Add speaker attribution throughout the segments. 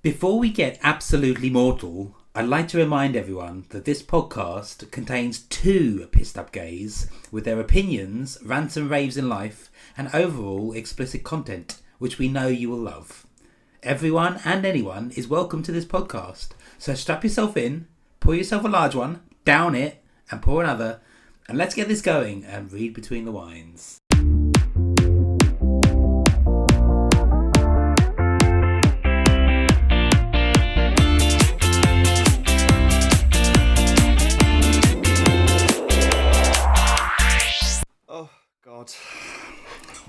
Speaker 1: Before we get absolutely mortal, I'd like to remind everyone that this podcast contains two pissed up gays with their opinions, rants and raves in life, and overall explicit content, which we know you will love. Everyone and anyone is welcome to this podcast, so strap yourself in, pour yourself a large one, down it, and pour another, and let's get this going and read between the wines.
Speaker 2: God.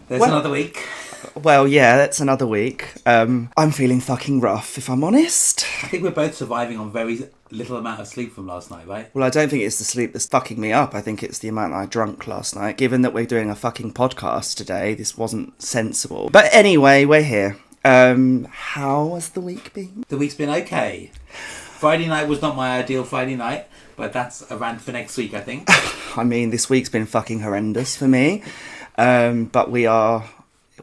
Speaker 1: There's another week.
Speaker 2: Well, yeah, that's another week. I'm feeling fucking rough, if I'm honest.
Speaker 1: I think we're both surviving on very little amount of sleep from last night, right?
Speaker 2: Well, I don't think it's the sleep that's fucking me up. I think it's the amount I drank last night. Given that we're doing a fucking podcast today, this wasn't sensible. But anyway, we're here. How has the week been?
Speaker 1: The week's been okay. Friday night was not my ideal Friday night, but that's a rant for next week, I think.
Speaker 2: I mean, this week's been fucking horrendous for me. But we are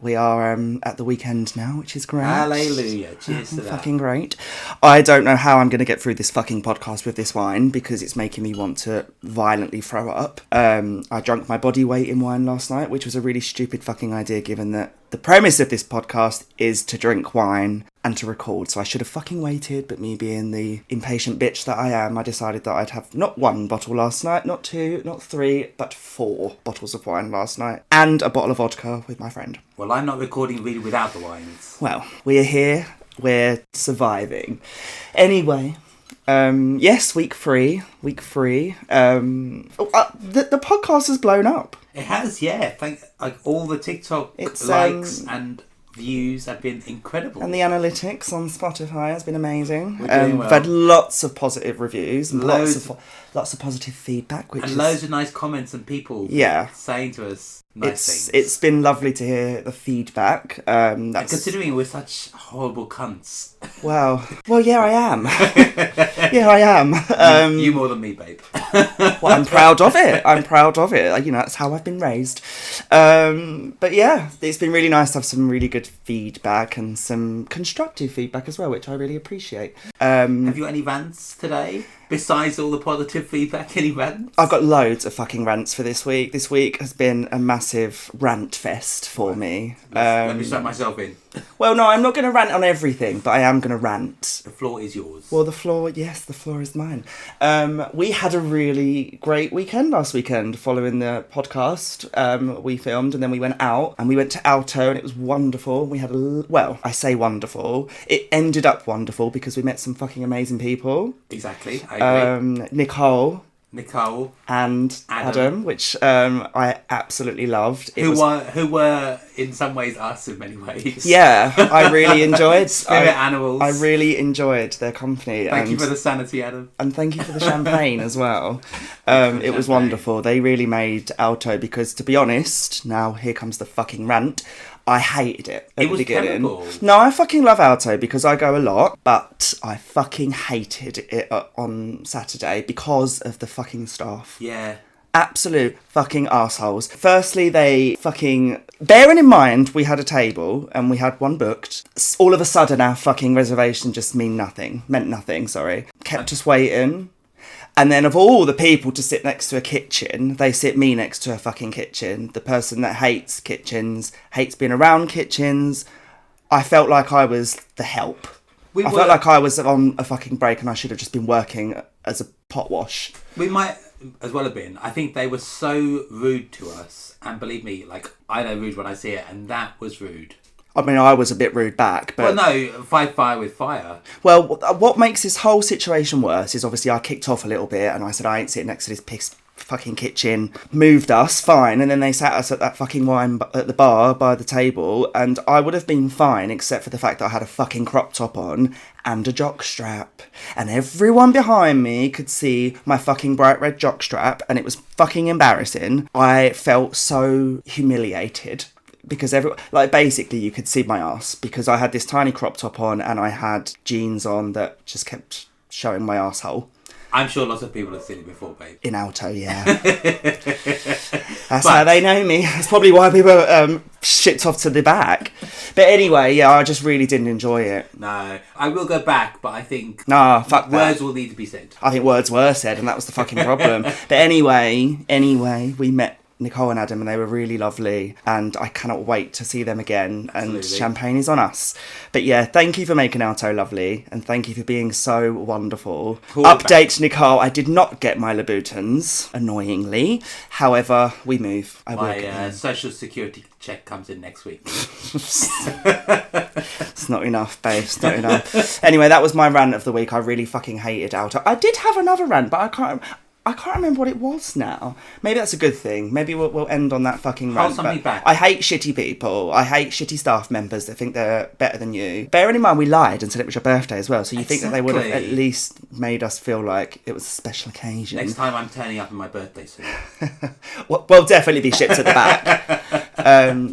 Speaker 2: at the weekend now, which is great.
Speaker 1: Hallelujah. Cheers to that.
Speaker 2: Fucking great. I don't know how I'm going to get through this fucking podcast with this wine because it's making me want to violently throw up. I drank my body weight in wine last night, which was a really stupid fucking idea given that the premise of this podcast is to drink wine and to record. So I should have fucking waited, but me being the impatient bitch that I am, I decided that I'd have not one bottle last night, not two, not three, but 4 bottles of wine last night. And a bottle of vodka with my friend.
Speaker 1: Well, I'm not recording really without the wines.
Speaker 2: Well, we're here. We're surviving. Anyway, yes, week three. The podcast has blown up.
Speaker 1: It has, yeah. All the TikTok likes and views have been incredible.
Speaker 2: And the analytics on Spotify has been amazing.
Speaker 1: We're doing well.
Speaker 2: We've had lots of positive reviews, and lots of positive feedback.
Speaker 1: Loads of nice comments and people saying to us nice things. It's
Speaker 2: been lovely to hear the feedback.
Speaker 1: And considering we're such horrible cunts.
Speaker 2: Well, yeah, I am. Yeah, I am.
Speaker 1: You more than me, babe.
Speaker 2: Well, I'm proud of it. You know, that's how I've been raised. But yeah, it's been really nice to have some really good feedback and some constructive feedback as well, which I really appreciate.
Speaker 1: Have you got any rants today? Besides all the positive feedback, any rants?
Speaker 2: I've got loads of fucking rants for this week. This week has been a massive rant fest for me.
Speaker 1: Let me strap myself in.
Speaker 2: Well, no, I'm not going to rant on everything, but I am going to rant.
Speaker 1: The floor is yours.
Speaker 2: Well, the floor is mine. We had a really great weekend last weekend following the podcast. We filmed and then we went out and we went to Alto and it was wonderful. We had I say wonderful. It ended up wonderful because we met some fucking amazing people.
Speaker 1: Exactly, I agree.
Speaker 2: Nicole and
Speaker 1: Adam,
Speaker 2: which I absolutely loved.
Speaker 1: Who were in some ways us in many ways.
Speaker 2: Yeah, I really enjoyed
Speaker 1: Spirit animals.
Speaker 2: I really enjoyed their company.
Speaker 1: Thank you for the sanity, Adam.
Speaker 2: And thank you for the champagne as well. It was wonderful. They really made Alto because, to be honest, now here comes the fucking rant. I hated it at the beginning.
Speaker 1: Terrible.
Speaker 2: No, I fucking love Alto because I go a lot, but I fucking hated it on Saturday because of the fucking staff.
Speaker 1: Yeah.
Speaker 2: Absolute fucking arseholes. Firstly, they fucking... Bearing in mind, we had a table and we had one booked. All of a sudden, our fucking reservation just meant nothing. Kept us waiting. And then of all the people to sit next to a kitchen, they sit me next to a fucking kitchen. The person that hates kitchens, hates being around kitchens. I felt like I was the help. I felt like I was on a fucking break and I should have just been working as a pot wash.
Speaker 1: We might as well have been. I think they were so rude to us. And believe me, I know rude when I see it, and that was rude.
Speaker 2: I mean, I was a bit rude back, but...
Speaker 1: Well, no, fight fire with fire.
Speaker 2: Well, what makes this whole situation worse is obviously I kicked off a little bit and I said, I ain't sitting next to this piss fucking kitchen. Moved us, fine, and then they sat us at that fucking wine at the bar by the table, and I would have been fine except for the fact that I had a fucking crop top on and a jockstrap. And everyone behind me could see my fucking bright red jockstrap, and it was fucking embarrassing. I felt so humiliated. Because basically you could see my ass because I had this tiny crop top on and I had jeans on that just kept showing my asshole.
Speaker 1: I'm sure lots of people have seen it before, babe.
Speaker 2: In Alto, yeah. That's how they know me. That's probably why we were shipped off to the back. But anyway, yeah, I just really didn't enjoy it.
Speaker 1: No, I will go back, but I think
Speaker 2: fuck
Speaker 1: words
Speaker 2: that.
Speaker 1: will need to be said.
Speaker 2: I think words were said, and that was the fucking problem. But anyway, we met Nicole and Adam, and they were really lovely, and I cannot wait to see them again. And
Speaker 1: Absolutely.
Speaker 2: champagne is on us. But yeah, thank you for making Alto lovely, and thank you for being so wonderful.
Speaker 1: Cool.
Speaker 2: Update, Nicole, I did not get my Louboutins, annoyingly. However, we move. I will get
Speaker 1: My
Speaker 2: them.
Speaker 1: social security check comes in next week.
Speaker 2: It's not enough, babe. It's not enough. Anyway, that was my rant of the week. I really fucking hated Alto. I did have another rant, but I can't remember what it was now. Maybe that's a good thing. Maybe we'll end on that fucking rant.
Speaker 1: Hold something back.
Speaker 2: I hate shitty people. I hate shitty staff members that think they're better than you. Bearing in mind we lied and said it was your birthday as well, so you think that they would have at least made us feel like it was a special occasion.
Speaker 1: Next time I'm turning up in my birthday suit.
Speaker 2: We'll definitely be shipped at the back.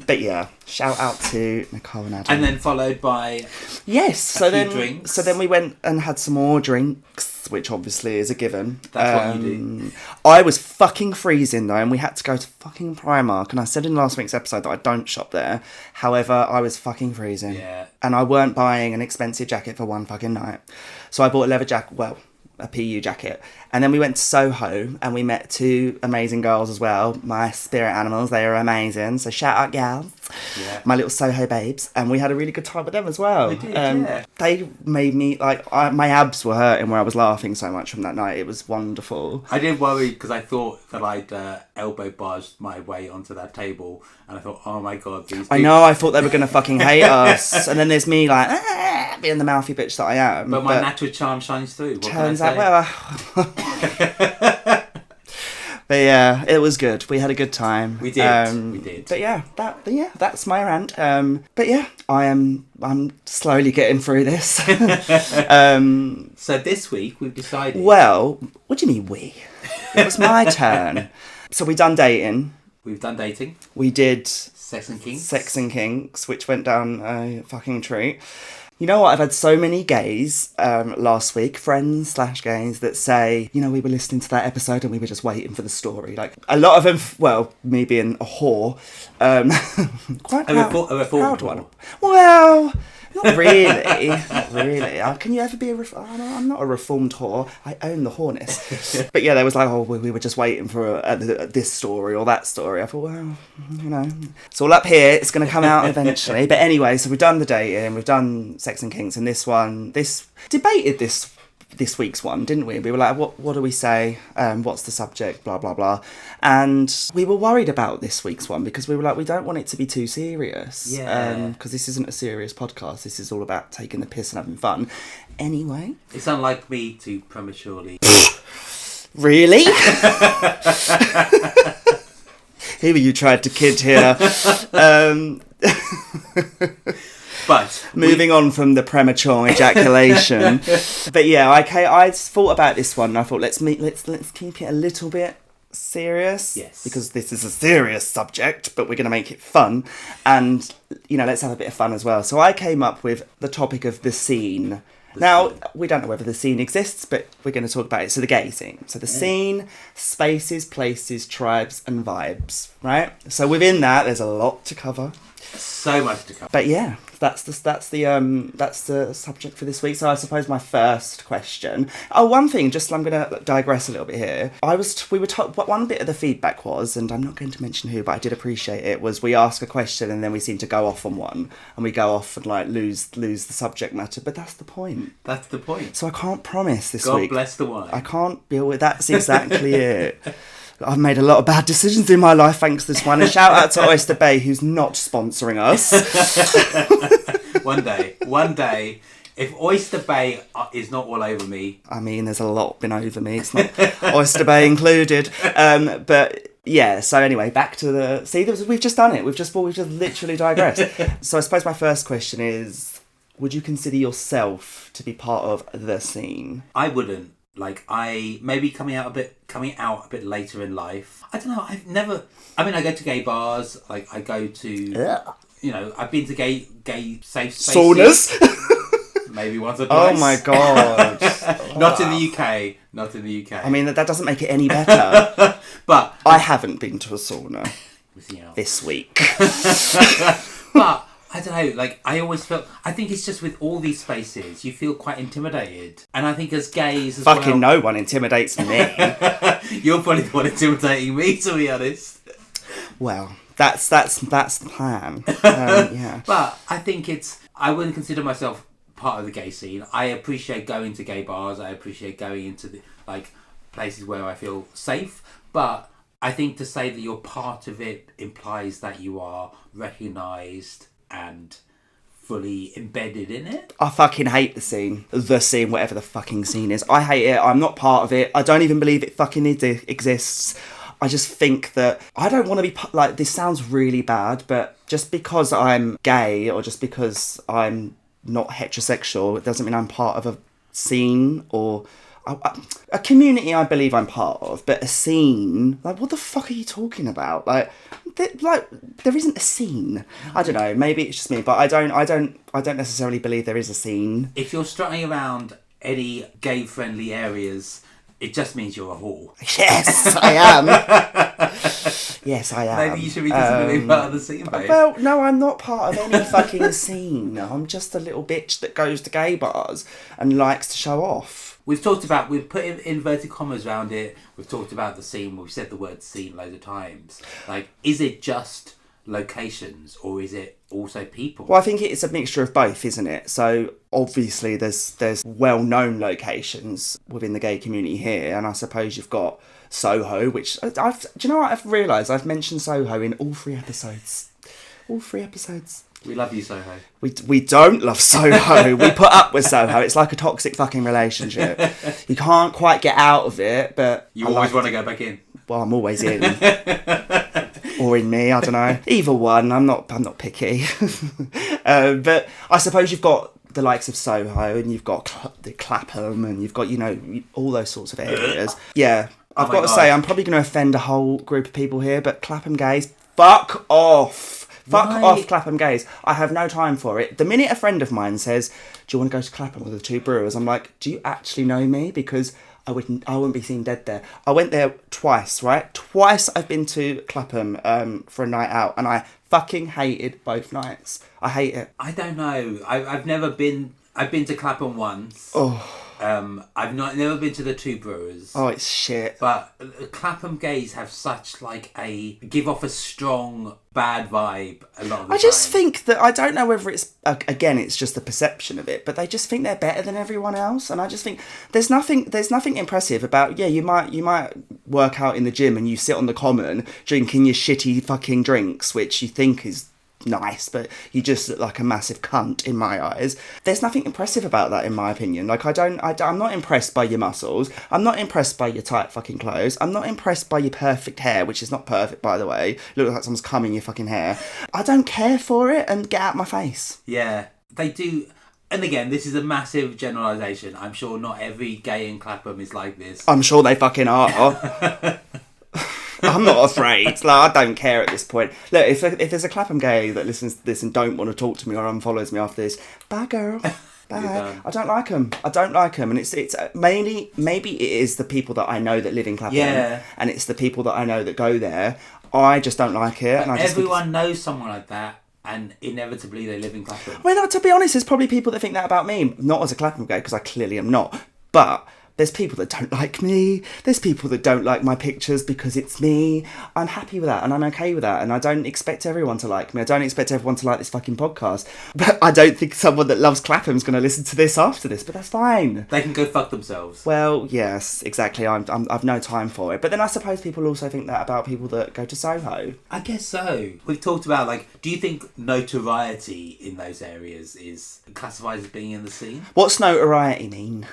Speaker 2: But yeah, shout out to Nicole and Adam.
Speaker 1: And then followed by
Speaker 2: yes, so
Speaker 1: drinks.
Speaker 2: then we went and had some more drinks, which obviously is a given.
Speaker 1: That's what you do.
Speaker 2: I was fucking freezing though, and we had to go to fucking Primark, and I said in last week's episode that I don't shop there. However, I was fucking freezing.
Speaker 1: Yeah.
Speaker 2: And I weren't buying an expensive jacket for one fucking night. So I bought a leather jacket, a PU jacket. And then we went to Soho and we met two amazing girls as well. My spirit animals, they are amazing. So shout out gals.
Speaker 1: Yeah.
Speaker 2: My little Soho babes. And we had a really good time with them as well.
Speaker 1: We did, yeah.
Speaker 2: They made me, my abs were hurting where I was laughing so much from that night. It was wonderful.
Speaker 1: I did worry because I thought that I'd elbow barged my way onto that table. And I thought, oh my God, these
Speaker 2: I know, I thought they were going to fucking hate us. And then there's me being the mouthy bitch that I am.
Speaker 1: But my natural charm shines through. What
Speaker 2: turns
Speaker 1: can I say?
Speaker 2: But yeah, it was good. We had a good time.
Speaker 1: We did.
Speaker 2: But yeah, that's my rant. But yeah, I'm slowly getting through this.
Speaker 1: So this week we've decided.
Speaker 2: Well, what do you mean we? It was my turn. So we done dating.
Speaker 1: We've done dating.
Speaker 2: We did
Speaker 1: Sex and Kinks.
Speaker 2: Which went down a fucking treat. You know what? I've had so many gays last week, friends/gays, that say, we were listening to that episode and we were just waiting for the story. Like, a lot of them, me being a whore, quite
Speaker 1: a reformed
Speaker 2: one.
Speaker 1: whore.
Speaker 2: Well, not really. Not really. Can you ever be I'm not a reformed whore. I own the whoreness. But yeah, they was like, we were just waiting for this story or that story. I thought, well, it's all up here. It's going to come out eventually. But anyway, so we've done the dating, we've done Sex and Kinks, and this debated this week's one, didn't we? We were like, what do we say? What's the subject? Blah, blah, blah. And we were worried about this week's one because we were like, we don't want it to be too serious.
Speaker 1: Yeah.
Speaker 2: Because this isn't a serious podcast. This is all about taking the piss and having fun. Anyway.
Speaker 1: It's unlike me to prematurely...
Speaker 2: Really? Who you tried to kid here?
Speaker 1: But
Speaker 2: moving on from the premature ejaculation. But yeah, I thought about this one and I thought let's keep it a little bit serious.
Speaker 1: Yes. Because
Speaker 2: this is a serious subject, but we're going to make it fun. And, let's have a bit of fun as well. So I came up with the topic of the scene. We don't know whether the scene exists, but we're going to talk about it. So the gay scene. So the scene, spaces, places, tribes, and vibes, right? So within that, there's a lot to cover.
Speaker 1: So much to cover.
Speaker 2: But yeah, that's the subject for this week. So I suppose my first question. Oh, one thing, I'm going to digress a little bit here. We were told what one bit of the feedback was, and I'm not going to mention who, but I did appreciate it. Was we ask a question and then we seem to go off on one, and we go off and lose the subject matter. But that's the point.
Speaker 1: That's the point.
Speaker 2: So I can't promise this
Speaker 1: God
Speaker 2: week.
Speaker 1: God bless the wine.
Speaker 2: I can't deal with. That's exactly it. I've made a lot of bad decisions in my life thanks to this one. And shout out to Oyster Bay, who's not sponsoring us.
Speaker 1: One day, if Oyster Bay is not all over me...
Speaker 2: I mean, there's a lot been over me. It's not Oyster Bay included. But yeah, so anyway, back to the... See, we've just done it. We've just literally digressed. So I suppose my first question is, would you consider yourself to be part of the scene?
Speaker 1: I wouldn't. Maybe coming out a bit later in life. I don't know. I go to gay bars. I go to, I've been to gay safe spaces.
Speaker 2: Saunas.
Speaker 1: maybe once or twice.
Speaker 2: Oh my god.
Speaker 1: Not in the UK. Not in the UK.
Speaker 2: I mean, that doesn't make it any better.
Speaker 1: But
Speaker 2: I haven't been to a sauna this week.
Speaker 1: But I don't know, like, I always felt, I think it's just with all these spaces, you feel quite intimidated. And I think as gays as
Speaker 2: Fucking no one intimidates me.
Speaker 1: You're probably the one intimidating me, to be honest.
Speaker 2: Well, that's the plan. Yeah.
Speaker 1: But I think I wouldn't consider myself part of the gay scene. I appreciate going to gay bars. I appreciate going into the, like, places where I feel safe. But I think to say that you're part of it implies that you are recognised and fully embedded in it.
Speaker 2: I fucking hate the scene, whatever the fucking scene is. I hate it. I'm not part of it. I don't even believe it fucking exists. I just think that I don't want to be like, this sounds really bad, but just because I'm gay or just because I'm not heterosexual, it doesn't mean I'm part of a scene or a community. I believe I'm part of, but a scene, like, what the fuck are you talking about? Like there isn't a scene. I don't know, maybe it's just me, but I don't necessarily believe there is a scene.
Speaker 1: If you're strutting around any gay friendly areas, it just means you're a whore.
Speaker 2: Yes, I am. Yes, I am.
Speaker 1: Maybe you should be considered part of the scene, babe.
Speaker 2: Well, no, I'm not part of any fucking scene. I'm just a little bitch that goes to gay bars and likes to show off.
Speaker 1: We've put in inverted commas around it. We've talked about the scene. We've said the word scene loads of times. Like, is it just locations or is it also people?
Speaker 2: Well, I think it's a mixture of both, isn't it? So obviously there's well-known locations within the gay community here, and I suppose you've got Soho, which do you know what I've realised? I've mentioned Soho in all three episodes.
Speaker 1: We love you, Soho.
Speaker 2: We don't love Soho. We put up with Soho. It's like a toxic fucking relationship. You can't quite get out of it, but
Speaker 1: you always want to go back in.
Speaker 2: Well, I'm always in. Or in me, I don't know. Either one. I'm not picky. But I suppose you've got the likes of Soho, and you've got the Clapham, and you've got, you know, all those sorts of areas. Yeah, I've got to say, I'm probably going to offend a whole group of people here, but Clapham gays, fuck off. Fuck off, Clapham gays. I have no time for it. The minute a friend of mine says, do you want to go to Clapham with the two brewers? I'm like, do you actually know me? Because I wouldn't be seen dead there. I went there twice, right? Twice I've been to Clapham for a night out, and I fucking hated both nights. I hate it.
Speaker 1: I don't know. I've never been... I've been to Clapham once.
Speaker 2: Oh.
Speaker 1: I've never been to the Two Brewers.
Speaker 2: Oh, it's shit.
Speaker 1: But Clapham gays have such give off a strong bad vibe a lot of the time.
Speaker 2: I just think that, I don't know whether it's, again, it's just the perception of it, but they just think they're better than everyone else, and I just think there's nothing impressive about, yeah, you might work out in the gym and you sit on the common drinking your shitty fucking drinks, which you think is nice, but you just look like a massive cunt in my eyes. There's nothing impressive about that, in my opinion. Like, I'm not impressed by your muscles. I'm not impressed by your tight fucking clothes. I'm not impressed by your perfect hair, which is not perfect, by the way. Looks like someone's combing your fucking hair. I don't care for it, and get out my face.
Speaker 1: Yeah, they do. And again, this is a massive generalisation. I'm sure not every gay in Clapham is like this.
Speaker 2: I'm sure they fucking are. I'm not afraid. Like, I don't care at this point. Look, if there's a Clapham gay that listens to this and don't want to talk to me or unfollows me after this, bye girl, bye. I don't like them. And it's mainly, maybe it is the people that I know that live in Clapham, and it's the people that I know that go there. I just don't like it.
Speaker 1: But and everyone knows someone like that, and inevitably they live in Clapham.
Speaker 2: I mean, to be honest, there's probably people that think that about me. Not as a Clapham gay, because I clearly am not. But there's people that don't like me. There's people that don't like my pictures because it's me. I'm happy with that, and I'm okay with that. And I don't expect everyone to like me. I don't expect everyone to like this fucking podcast. But I don't think someone that loves Clapham's going to listen to this after this. But that's fine.
Speaker 1: They can go fuck themselves.
Speaker 2: Well, yes, exactly. I've no time for it. But then I suppose people also think that about people that go to Soho.
Speaker 1: I guess so. We've talked about, like, do you think notoriety in those areas is classified as being in the scene?
Speaker 2: What's notoriety mean?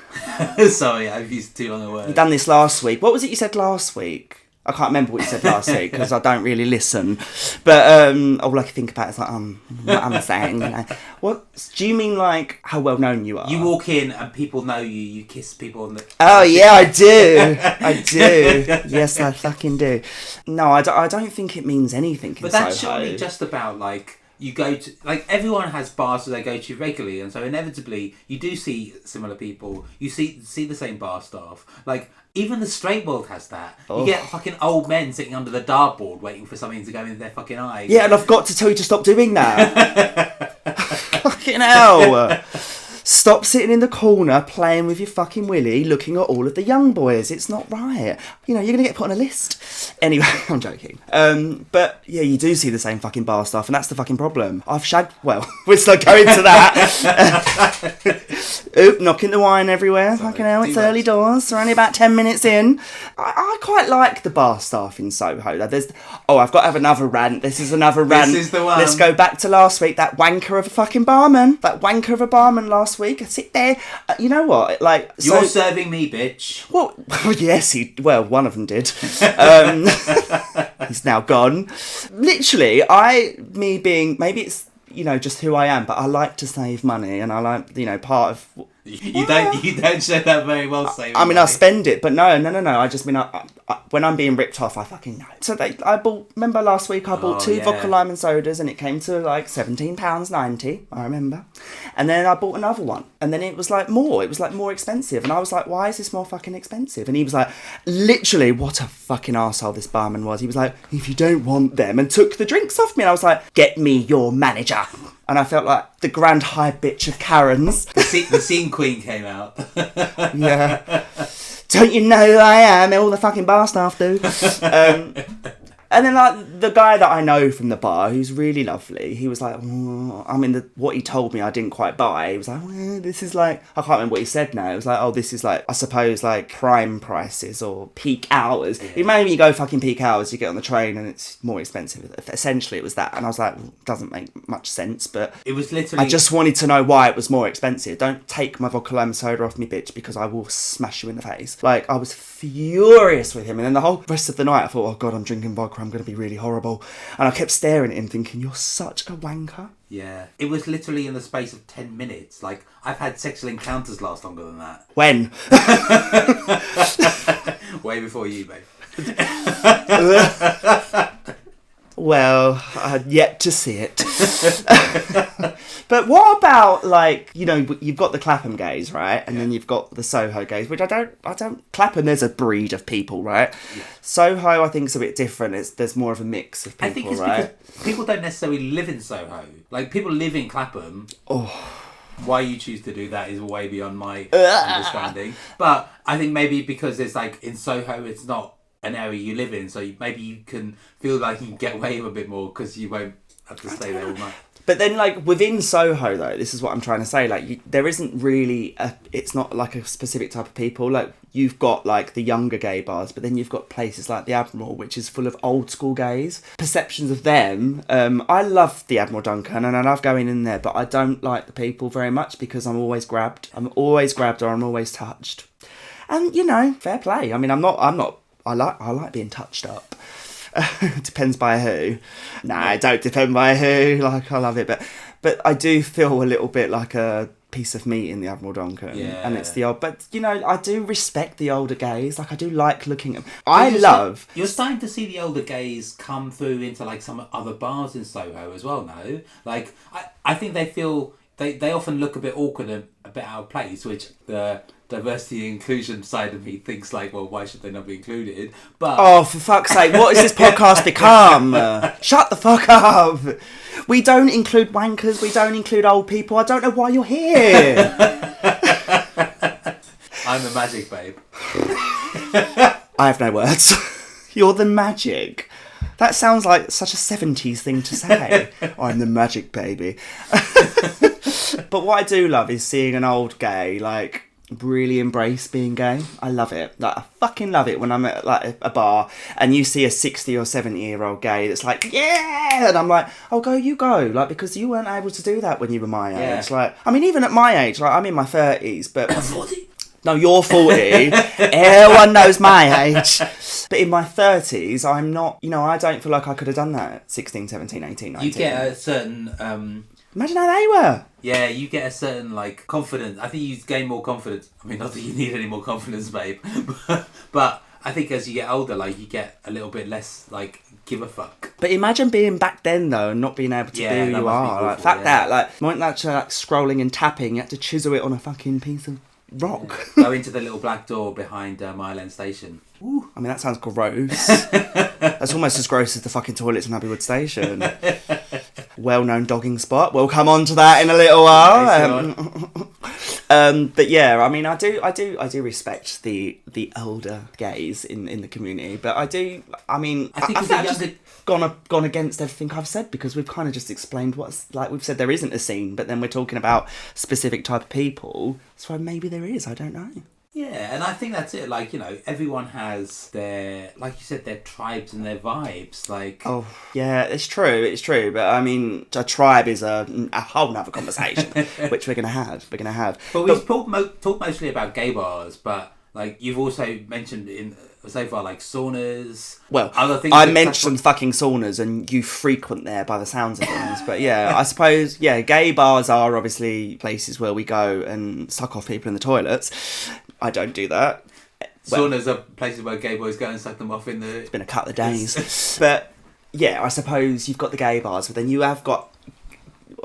Speaker 1: Sorry, I've used too long a word.
Speaker 2: You done this last week. What was it you said last week? I can't remember what you said last week because I don't really listen. But all I can think about is like, what I'm saying. You know. What do you mean, like how well known you are?
Speaker 1: You walk in and people know you. You kiss people on the.
Speaker 2: Oh yeah, I do. I do. Yes, I fucking do. No, I don't think it means anything.
Speaker 1: But that's surely just about, like, you go to, like, everyone has bars that they go to regularly, and so inevitably you do see similar people. You see the same bar staff. Like, even the straight world has that. You get fucking old men sitting under the dartboard waiting for something to go in their fucking eyes.
Speaker 2: Yeah, and I've got to tell you to stop doing that. Fucking hell. Stop sitting in the corner playing with your fucking willy, looking at all of the young boys. It's not right. You know, you're going to get put on a list. Anyway, I'm joking. But yeah, you do see the same fucking bar stuff, and that's the fucking problem. I've shagged... Well, we're still going to that. Oop, knocking the wine everywhere.
Speaker 1: Sorry,
Speaker 2: fucking hell, it's early doors. We're only about 10 minutes in. I quite like the bar staff in Soho. I've got to have another rant. This is another rant.
Speaker 1: This is the one.
Speaker 2: Let's go back to last week. That wanker of a fucking barman. That wanker of a barman last week. I sit there. You know what? Like,
Speaker 1: you're serving me, bitch.
Speaker 2: Well, yes, one of them did. He's now gone. Literally, maybe it's, you know, just who I am, but I like to save money, and I like, you know, part of...
Speaker 1: You don't say that very well, saving
Speaker 2: I mean,
Speaker 1: money.
Speaker 2: I spend it, but no. I just mean, when I'm being ripped off, I fucking know. So remember last week I bought two vodka lime and sodas, and it came to like £17.90, I remember. And then I bought another one, and then it was like more expensive. And I was like, why is this more fucking expensive? And he was like, literally, what a fucking arsehole this barman was. He was like, if you don't want them, and took the drinks off me. And I was like, get me your manager. And I felt like the grand high bitch of Karens.
Speaker 1: The scene queen came out.
Speaker 2: Yeah. Don't you know who I am? All the fucking bar staff do. And then, like, the guy that I know from the bar, who's really lovely, he was like, what he told me I didn't quite buy. He was like, this is like, I can't remember what he said now. It was like, this is like, I suppose, like, prime prices or peak hours. Yeah. Maybe when you go fucking peak hours, you get on the train and it's more expensive. Essentially, it was that. And I was like, doesn't make much sense, but...
Speaker 1: It was literally...
Speaker 2: I just wanted to know why it was more expensive. Don't take my vodka lime soda off me, bitch, because I will smash you in the face. Like, I was furious with him. And then the whole rest of the night, I thought, oh, God, I'm drinking vodka. I'm going to be really horrible. And I kept staring at him thinking, you're such a wanker.
Speaker 1: Yeah. It was literally in the space of 10 minutes. Like, I've had sexual encounters last longer than that.
Speaker 2: When?
Speaker 1: Way before you, babe.
Speaker 2: Well, I had yet to see it. But what about, like, you know, you've got the Clapham gays, right? And then you've got the Soho gays, which I don't... Clapham, there's a breed of people, right? Yeah. Soho, I think, is a bit different. There's more of a mix of people, right? I think it's because
Speaker 1: people don't necessarily live in Soho. Like, people live in Clapham. Why you choose to do that is way beyond my understanding. But I think maybe because it's, like, in Soho, it's not an area you live in, so maybe you can feel like you can get away with a bit more because you won't have to stay there all night.
Speaker 2: But then, like, within Soho, though, this is what I'm trying to say, like, there isn't really it's not like a specific type of people. Like, you've got, like, the younger gay bars, but then you've got places like the Admiral, which is full of old school gays. Perceptions of them, I love the Admiral Duncan, and I love going in there, but I don't like the people very much because I'm always grabbed. I'm always grabbed or I'm always touched. And, you know, fair play. I mean, I like being touched up. Depends by who. Nah, it don't depend by who. Like, I love it, but I do feel a little bit like a piece of meat in the Admiral Duncan. Yeah. And it's the old, but you know, I do respect the older gays. Like, I do like looking at them.
Speaker 1: You're starting to see the older gays come through into like some other bars in Soho as well. No, like I think they feel they often look a bit awkward and a bit out of place, which the diversity and inclusion side of me thinks like, well, why should they not be included? But
Speaker 2: oh, for fuck's sake, what has this podcast become? Shut the fuck up. We don't include wankers, we don't include old people. I don't know why you're here.
Speaker 1: I'm the magic babe.
Speaker 2: I have no words. You're the magic. That sounds like such a 70s thing to say. I'm the magic baby. But what I do love is seeing an old gay, like, really embrace being gay. I love it. Like, I fucking love it when I'm at like a bar and you see a 60 or 70-year-old gay that's like, yeah, and I'm like, oh, you go, like, because you weren't able to do that when you were my age. Like, I mean, even at my age, like, I'm in my 30s, but
Speaker 1: 40.
Speaker 2: No, you're 40. Everyone knows my age. But in my 30s, I'm not, you know, I don't feel like I could have done that at 16, 17, 18, 19.
Speaker 1: You get a certain...
Speaker 2: Imagine how they were.
Speaker 1: Yeah, you get a certain, like, confidence. I think you gain more confidence. I mean, not that you need any more confidence, babe. But I think as you get older, like, you get a little bit less, like, give a fuck.
Speaker 2: But imagine being back then, though, and not being able to be who you are. Like, fuck that. Like, you weren't actually, like, scrolling and tapping. You had to chisel it on a fucking piece of rock.
Speaker 1: Yeah. Go into the little black door behind Mile End Station.
Speaker 2: Ooh. I mean, that sounds gross. That's almost as gross as the fucking toilets in Abbeywood Station. Well-known dogging spot. We'll come on to that in a little while. But yeah, I mean, I do respect the older gays in the community, but I think I've just gone against everything I've said, because we've kind of just explained what's, like, we've said there isn't a scene, but then we're talking about specific type of people, so maybe there is. I don't know.
Speaker 1: Yeah, and I think that's it. Like, you know, everyone has their, like you said, their tribes and their vibes. Like,
Speaker 2: oh yeah, it's true. But I mean, a tribe is a whole nother conversation, which we're gonna have.
Speaker 1: But we've talked mostly about gay bars, but like you've also mentioned in so far, like saunas.
Speaker 2: Well,
Speaker 1: other things.
Speaker 2: I mentioned fucking saunas, and you frequent there by the sounds of things. But yeah, I suppose gay bars are obviously places where we go and suck off people in the toilets. I don't do that.
Speaker 1: Saunas are places where gay boys go and suck them off in the...
Speaker 2: It's been a couple of days. But yeah, I suppose you've got the gay bars, but then you have got...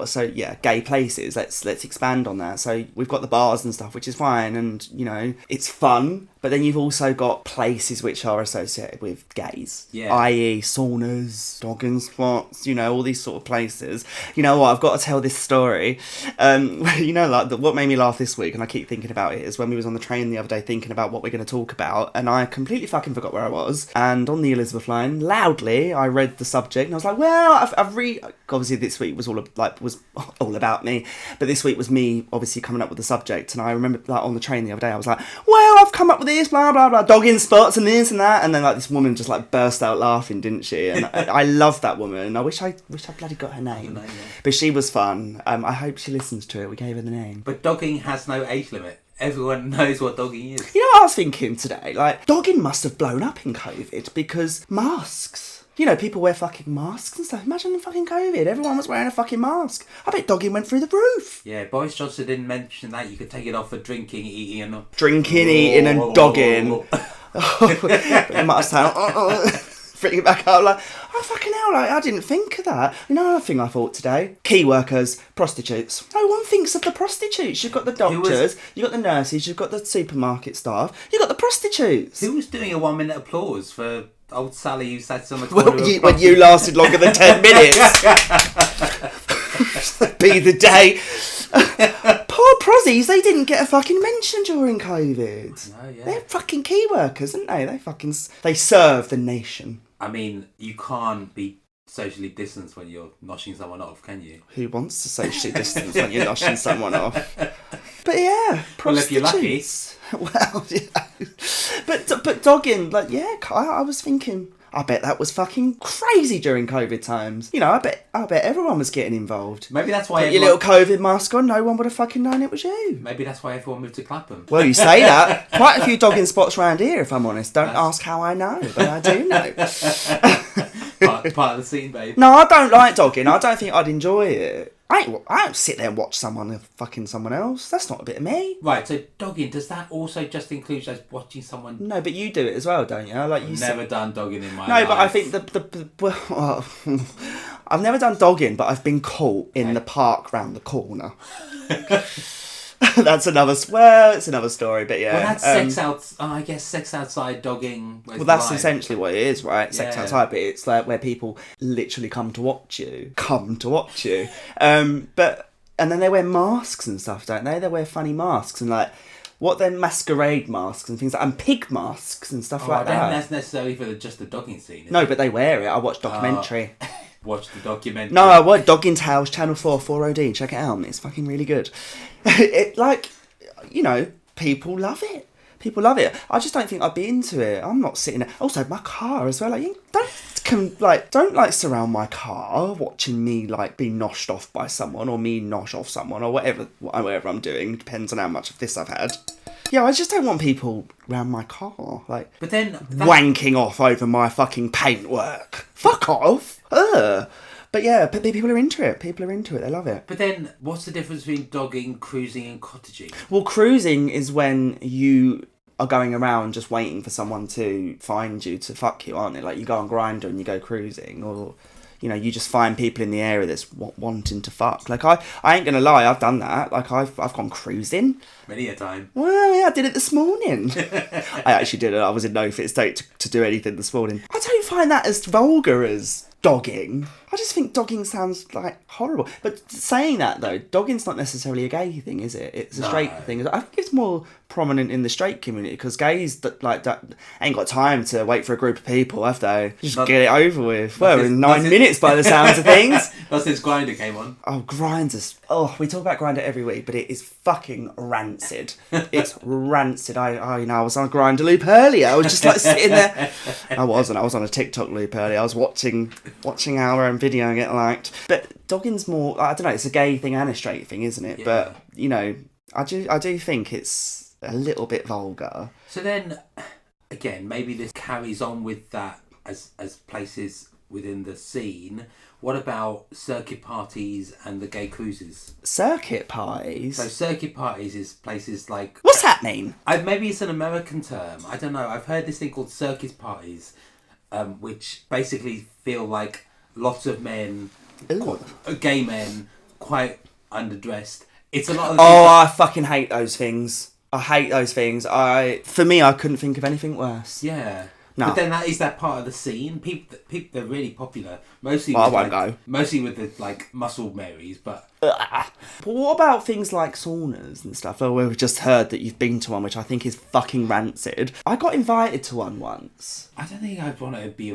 Speaker 2: So yeah, gay places. Let's expand on that. So we've got the bars and stuff, which is fine, and you know, it's fun. But then you've also got places which are associated with gays, i.e. saunas, dogging spots, you know, all these sort of places. You know what, I've got to tell this story. You know, like, what made me laugh this week, and I keep thinking about it, is when we was on the train the other day thinking about what we're going to talk about, and I completely fucking forgot where I was. And on the Elizabeth line, loudly, I read the subject, and I was like, well, obviously this week was all about me, but this week was me obviously coming up with the subject. And I remember, like, on the train the other day, I was like, well, I've come up with this, blah blah blah, dogging spots and this and that, and then like this woman just like burst out laughing, didn't she? And I love that woman. I wish I bloody got her name. But she was fun. I hope she listens to it. We gave her the name.
Speaker 1: But dogging has no age limit. Everyone knows what dogging is.
Speaker 2: You know what I was thinking today? Like, dogging must have blown up in COVID because masks. You know, people wear fucking masks and stuff. Imagine in fucking COVID, everyone was wearing a fucking mask. I bet dogging went through the roof.
Speaker 1: Yeah, Boris Johnson didn't mention that. You could take it off for drinking, eating, and...
Speaker 2: Eating and dogging. It must sound... Bring it back up, like, oh fucking hell, like, I didn't think of that. You know, another thing I thought today, key workers, prostitutes. No one thinks of the prostitutes. You've got the doctors, you've got the nurses, you've got the supermarket staff, you've got the prostitutes.
Speaker 1: Who was doing a 1 minute applause for old Sally who sat on the corner
Speaker 2: when you lasted longer than 10 minutes? Be the day. Poor prozzies, they didn't get a fucking mention during COVID.
Speaker 1: No, yeah.
Speaker 2: They're fucking key workers, aren't they? They serve the nation.
Speaker 1: I mean, you can't be socially distanced when you're noshing someone off, can you?
Speaker 2: Who wants to socially distance when you're noshing someone off? But yeah, prostitutes.
Speaker 1: Well, if you're lucky.
Speaker 2: Well, yeah. But dogging, like, yeah, I was thinking, I bet that was fucking crazy during COVID times. You know, I bet everyone was getting involved.
Speaker 1: Maybe that's why
Speaker 2: your little COVID mask on, no one would have fucking known it was you.
Speaker 1: Maybe that's why everyone moved to Clapham.
Speaker 2: Well, you say that. Quite a few dogging spots around here, if I'm honest. Don't ask how I know, but I do know.
Speaker 1: part of the scene, babe.
Speaker 2: No, I don't like dogging. I don't think I'd enjoy it. I don't sit there and watch someone fucking someone else. That's not a bit of me.
Speaker 1: Right, so dogging, does that also just include just watching someone?
Speaker 2: No, but you do it as well, don't you? Like,
Speaker 1: I've never done dogging in my life.
Speaker 2: No, but I think well, I've never done dogging, but I've been caught in the park round the corner. It's another story, but yeah.
Speaker 1: Well, that's I guess sex outside, dogging.
Speaker 2: Well, that's essentially what it is, right? Sex outside, but it's like where people literally come to watch you. But and then they wear masks and stuff, don't they? They wear funny masks and like what then masquerade masks and things like, and pig masks and stuff like that.
Speaker 1: I don't think that's necessarily for just the dogging scene.
Speaker 2: No, but they wear it. I watched documentary.
Speaker 1: Watch the documentary.
Speaker 2: No, I watched Dogging Tales, Channel 4, 4OD. Check it out. It's fucking really good. It, like, you know, people love it. I just don't think I'd be into it. I'm not sitting there. Also, my car as well. Like, don't surround my car watching me like be noshed off by someone or me nosh off someone or whatever I'm doing. Depends on how much of this I've had. Yeah, I just don't want people around my car, like,
Speaker 1: but then
Speaker 2: wanking off over my fucking paintwork. Fuck off. But yeah, people are into it. They love it.
Speaker 1: But then, what's the difference between dogging, cruising, and cottaging?
Speaker 2: Well, cruising is when you are going around just waiting for someone to find you to fuck you, aren't they? Like, you go on Grindr and you go cruising, or, you know, you just find people in the area that's wanting to fuck. Like, I ain't gonna lie, I've done that. Like, I've gone cruising.
Speaker 1: Many a time.
Speaker 2: Well, yeah, I did it this morning. I actually did it. I was in no fit state to do anything this morning. I don't find that as vulgar as dogging. I just think dogging sounds like horrible. But saying that though, dogging's not necessarily a gay thing, is it? It's a straight thing. I think it's more prominent in the straight community, because gays that ain't got time to wait for a group of people, have they? Just get it over with. Well, in 9 minutes by the sounds of things.
Speaker 1: Not since Grindr came on.
Speaker 2: Oh, Grindr's. Oh, we talk about Grindr every week, but it is fucking rancid. It's rancid. I was on a Grindr loop earlier. I was just like sitting there. I was on a TikTok loop earlier. I was watching our own video get liked. But dogging's more, I don't know, it's a gay thing and a straight thing, isn't it? Yeah. But, you know, I do think it's a little bit vulgar.
Speaker 1: So then, again, maybe this carries on with that as places within the scene. What about circuit parties and the gay cruises?
Speaker 2: Circuit parties?
Speaker 1: So circuit parties is places like...
Speaker 2: What's that mean?
Speaker 1: Maybe it's an American term. I don't know. I've heard this thing called circuit parties, which basically feel like lots of men, gay men, quite underdressed. It's a lot of...
Speaker 2: I fucking hate those things. I hate those things. For me, I couldn't think of anything worse.
Speaker 1: Yeah.
Speaker 2: No.
Speaker 1: But then that part of the scene. People, they're really popular. Mostly.
Speaker 2: Well, I won't go.
Speaker 1: Mostly with the like muscle Marys, but.
Speaker 2: But what about things like saunas and stuff? Oh, we've just heard that you've been to one, which I think is fucking rancid. I got invited to one once.
Speaker 1: I don't think I'd want to be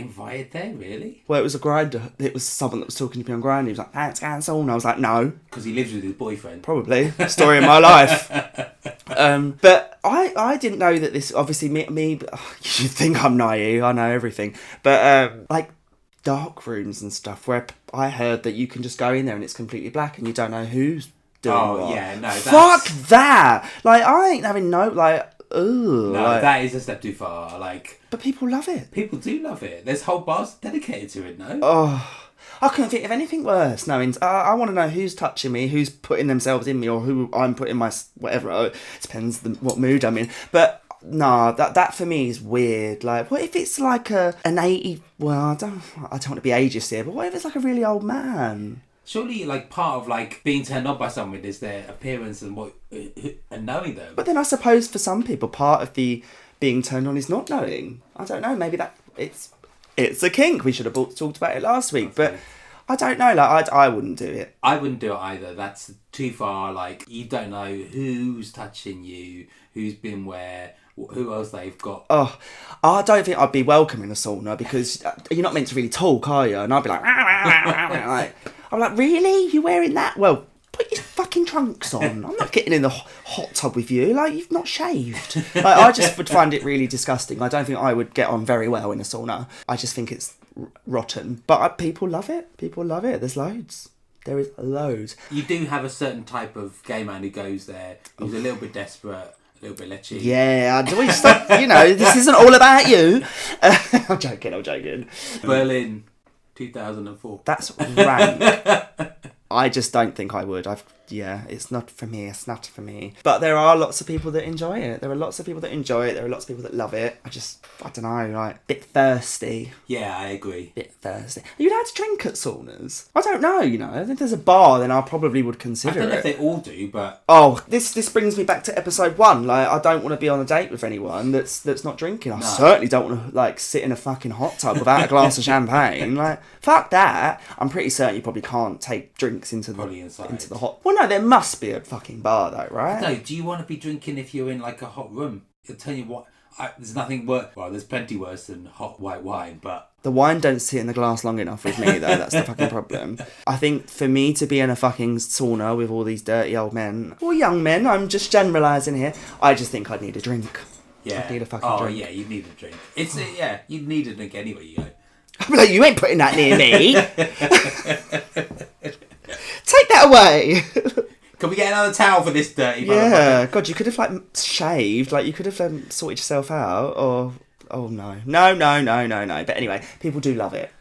Speaker 1: invited there, really.
Speaker 2: Well, it was a Grindr. It was someone that was talking to me on Grindr. He was like, "Let's go to sauna." I was like, "No,"
Speaker 1: because he lives with his boyfriend.
Speaker 2: Probably. Story of my life. But I didn't know that this. Obviously, me. You think I'm naive? I know everything. But like dark rooms and stuff, where I heard that you can just go in there and it's completely black and you don't know who's doing what.
Speaker 1: Oh yeah, no.
Speaker 2: Fuck that! Like, I ain't having no like. Ooh,
Speaker 1: no,
Speaker 2: like,
Speaker 1: that is a step too far. Like,
Speaker 2: but people love it.
Speaker 1: People do love it. There's whole bars dedicated to it. No.
Speaker 2: Oh, I couldn't think of anything worse. No, I want to know who's touching me, who's putting themselves in me, or who I'm putting my whatever. Oh, it depends what mood I'm in. But no, that for me is weird. Like, what if it's like an 80? Well, I don't want to be ageist here, but what if it's like a really old man?
Speaker 1: Surely, like, part of, like, being turned on by someone is their appearance and knowing them.
Speaker 2: But then I suppose for some people, part of the being turned on is not knowing. I don't know, maybe it's a kink. We should have talked about it last week, but I don't know, like, I wouldn't do it.
Speaker 1: I wouldn't do it either. That's too far, like, you don't know who's touching you, who's been where, who else they've got.
Speaker 2: Oh, I don't think I'd be welcome in a sauna, because you're not meant to really talk, are you? And I'd be like, I'm like, really? You wearing that? Well, put your fucking trunks on. I'm not getting in the hot tub with you. Like, you've not shaved. Like, I just would find it really disgusting. I don't think I would get on very well in a sauna. I just think it's rotten. But people love it. People love it. There's loads. There is loads.
Speaker 1: You do have a certain type of gay man who goes there, who's a little bit desperate, a little bit lechy.
Speaker 2: Yeah, do we stop? You know, this isn't all about you. I'm joking.
Speaker 1: Berlin, 2004.
Speaker 2: That's rank. I just don't think I would. It's not for me. It's not for me. But there are lots of people that enjoy it. There are lots of people that enjoy it. There are lots of people that love it. I don't know, like, a bit thirsty.
Speaker 1: Yeah, I agree.
Speaker 2: Bit thirsty. Are you allowed to drink at saunas? I don't know, you know. If there's a bar, then I probably would consider it.
Speaker 1: I don't know if they all do, but...
Speaker 2: Oh, this brings me back to episode 1. Like, I don't want to be on a date with anyone that's not drinking. I certainly don't want to, like, sit in a fucking hot tub without a glass of champagne. Like, fuck that. I'm pretty certain you probably can't take drinks into the hot... Well, no, there must be a fucking bar, though, right?
Speaker 1: No, do you want to be drinking if you're in, like, a hot room? I'll tell you what... there's nothing worse. Well, there's plenty worse than hot white wine, but...
Speaker 2: The wine don't sit in the glass long enough with me, though. That's the fucking problem. I think for me to be in a fucking sauna with all these dirty old men, or young men, I'm just generalising here, I just think I'd need a drink.
Speaker 1: Yeah.
Speaker 2: I'd need a fucking drink.
Speaker 1: Oh, yeah, you'd need a drink. You'd need a drink anyway, you go.
Speaker 2: I'm like, you ain't putting that near me. Take that away.
Speaker 1: Can we get another towel for this dirty motherfucker?
Speaker 2: Yeah, God, you could have, like, shaved. Like, you could have sorted yourself out, or... Oh, no. No. But anyway, people do love it.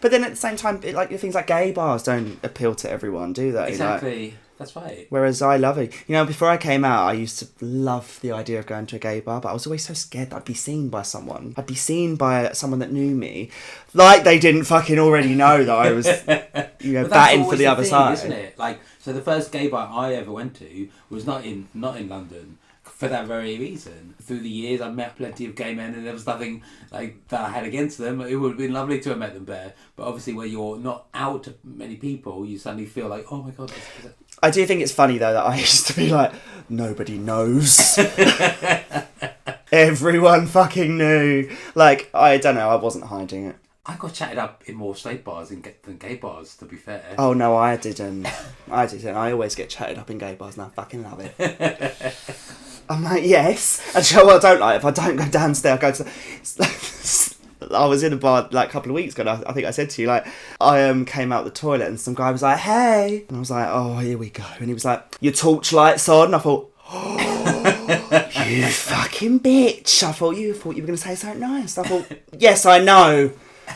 Speaker 2: But then at the same time, things like gay bars don't appeal to everyone, do they?
Speaker 1: Exactly. That's right.
Speaker 2: Whereas I love it. You know, before I came out, I used to love the idea of going to a gay bar, but I was always so scared that I'd be seen by someone. I'd be seen by someone that knew me. Like they didn't fucking already know that I was, batting for the other side.
Speaker 1: Isn't it? Like, so the first gay bar I ever went to was not in London. For that very reason. Through the years, I've met plenty of gay men, and there was nothing like that I had against them. It would have been lovely to have met them there. But obviously, where you're not out to many people, you suddenly feel like, oh my god.
Speaker 2: I do think it's funny though that I used to be like, nobody knows. Everyone fucking knew. Like, I don't know, I wasn't hiding it.
Speaker 1: I got chatted up in more straight bars than gay bars, to be fair.
Speaker 2: Oh no, I didn't. I always get chatted up in gay bars and I fucking love it. I'm like, yes. And you know what I don't like? If I don't go downstairs, I go to... I was in a bar like a couple of weeks ago, and I think I said to you, like, I came out the toilet and some guy was like, hey. And I was like, oh, here we go. And he was like, your torchlight's on. And I thought, oh, you fucking bitch. I thought you were going to say something nice. I thought, yes, I know.